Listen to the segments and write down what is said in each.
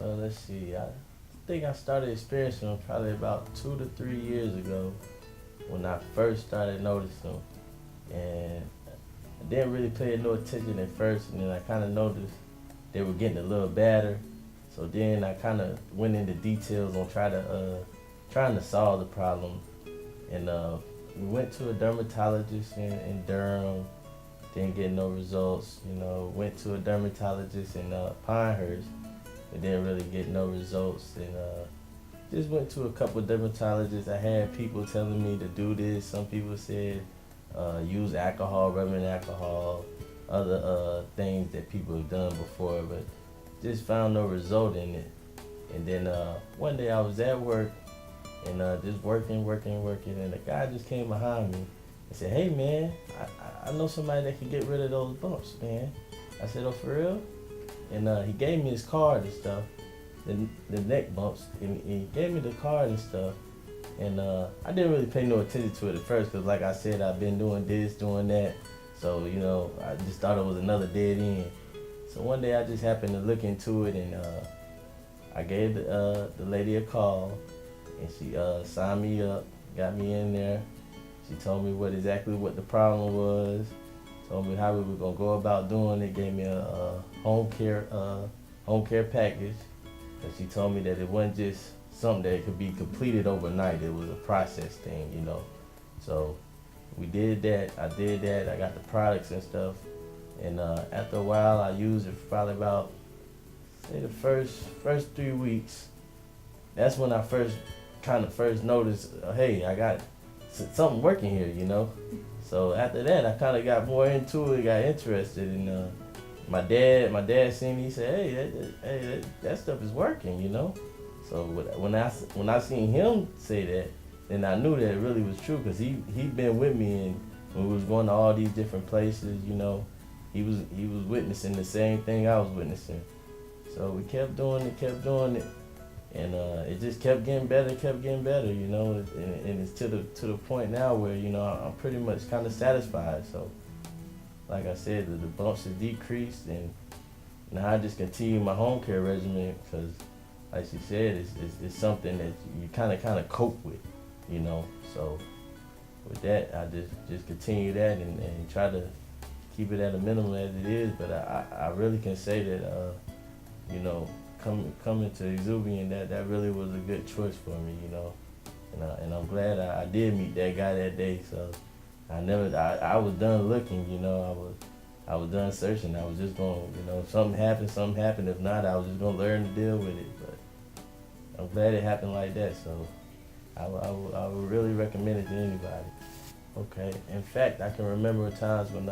Let's see. I think I started experiencing them probably about 2 to 3 years ago when I first started noticing them, and I didn't really pay no attention at first, and then I kind of noticed they were getting a little badder. So then I kind of went into details on trying to solve the problem, and we went to a dermatologist in Durham. Didn't get no results. Went to a dermatologist in Pinehurst. But didn't really get no results, and just went to a couple of dermatologists. I had people telling me to do this. Some people said use alcohol, rubbing alcohol, other things that people have done before, but just found no result in it. And then one day I was at work and just working, and a guy just came behind me and said, "Hey man, I know somebody that can get rid of those bumps, man." I said, "Oh, for real?" And he gave me his card and stuff, the neck bumps, and he gave me the card and stuff. And I didn't really pay no attention to it at first, because like I said, I've been doing this, doing that. So, I just thought it was another dead end. So one day I just happened to look into it, and I gave the lady a call, and she signed me up, got me in there. She told me exactly what the problem was, told me how we were gonna go about doing it, gave me a home care package. And she told me that it wasn't just something that could be completed overnight. It was a process thing. So we did that. I did that. I got the products and stuff. And after a while, I used it for probably about, say, the first 3 weeks. That's when I first noticed, hey, I got something working here. So after that, I kind of got more into it, got interested, and my dad seen me. He said, "Hey, that stuff is working." So when I seen him say that, then I knew that it really was true, because he'd been with me, and when we was going to all these different places, he was witnessing the same thing I was witnessing. So we kept doing it, and it just kept getting better, and it's to the point now where I'm pretty much kind of satisfied. So like I said, the bumps have decreased, and now I just continue my home care regimen, because like she said, it's something that you kind of cope with. So with that, I just continue that, and try to keep it at a minimum as it is. But I really can say that coming to Exuvian, that really was a good choice for me. And I'm glad I did meet that guy that day. So I was done looking. I was done searching. I was just going, if something happened. If not, I was just gonna learn to deal with it. But I'm glad it happened like that. So I would really recommend it to anybody. Okay. In fact, I can remember times when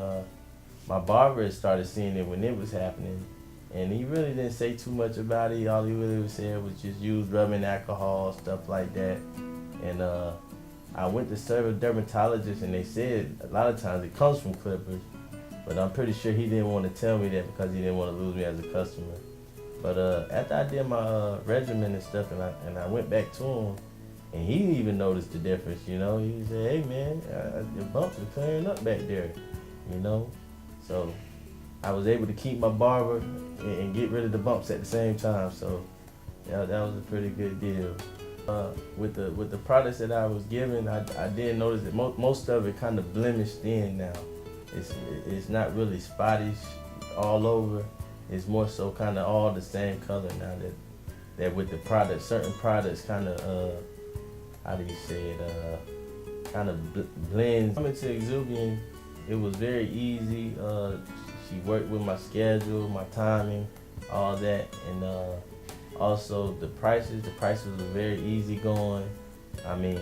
my barber had started seeing it when it was happening, and he really didn't say too much about it. All he really said was just use rubbing alcohol, stuff like that. And I went to serve a dermatologist, and they said a lot of times it comes from clippers, but I'm pretty sure he didn't want to tell me that because he didn't want to lose me as a customer. But after I did my regimen and stuff, and I went back to him, and he even noticed the difference. He said, "Hey man, your bumps are clearing up back there." So I was able to keep my barber and get rid of the bumps at the same time. So yeah, that was a pretty good deal. With the products that I was given, I did notice that most of it kind of blemished in now. It's not really spottish all over. It's more so kind of all the same color now. That with the products, certain products kind of how do you say it? Kind of blends. Coming to Exuvian, it was very easy. She worked with my schedule, my timing, all that, and also the prices. The prices were very easy going. I mean,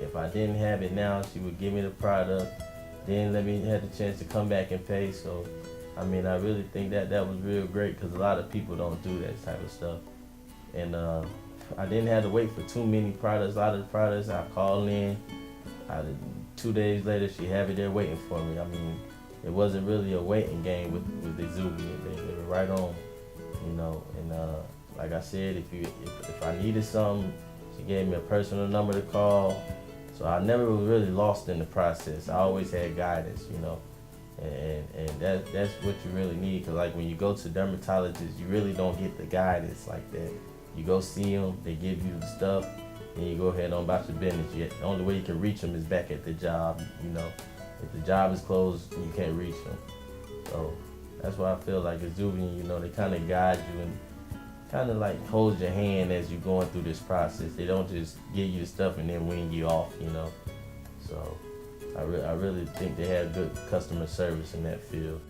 if I didn't have it now, she would give me the product, then let me have the chance to come back and pay. So, I mean, I really think that was real great, because a lot of people don't do that type of stuff. And I didn't have to wait for too many products. A lot of the products I call in, 2 days later she have it there waiting for me. I mean, it wasn't really a waiting game with the Exuvian. They were right on, And like I said, if I needed something, she gave me a personal number to call. So I never was really lost in the process. I always had guidance, and that's what you really need. Because like when you go to dermatologists, you really don't get the guidance like that. You go see them, they give you the stuff, and you go ahead on about your business. The only way you can reach them is back at the job. You know, if the job is closed, you can't reach them. So that's why I feel like a Zubian, you know, they kind of guide you and kind of like hold your hand as you're going through this process. They don't just give you the stuff and then wing you off, you know. So I really think they have good customer service in that field.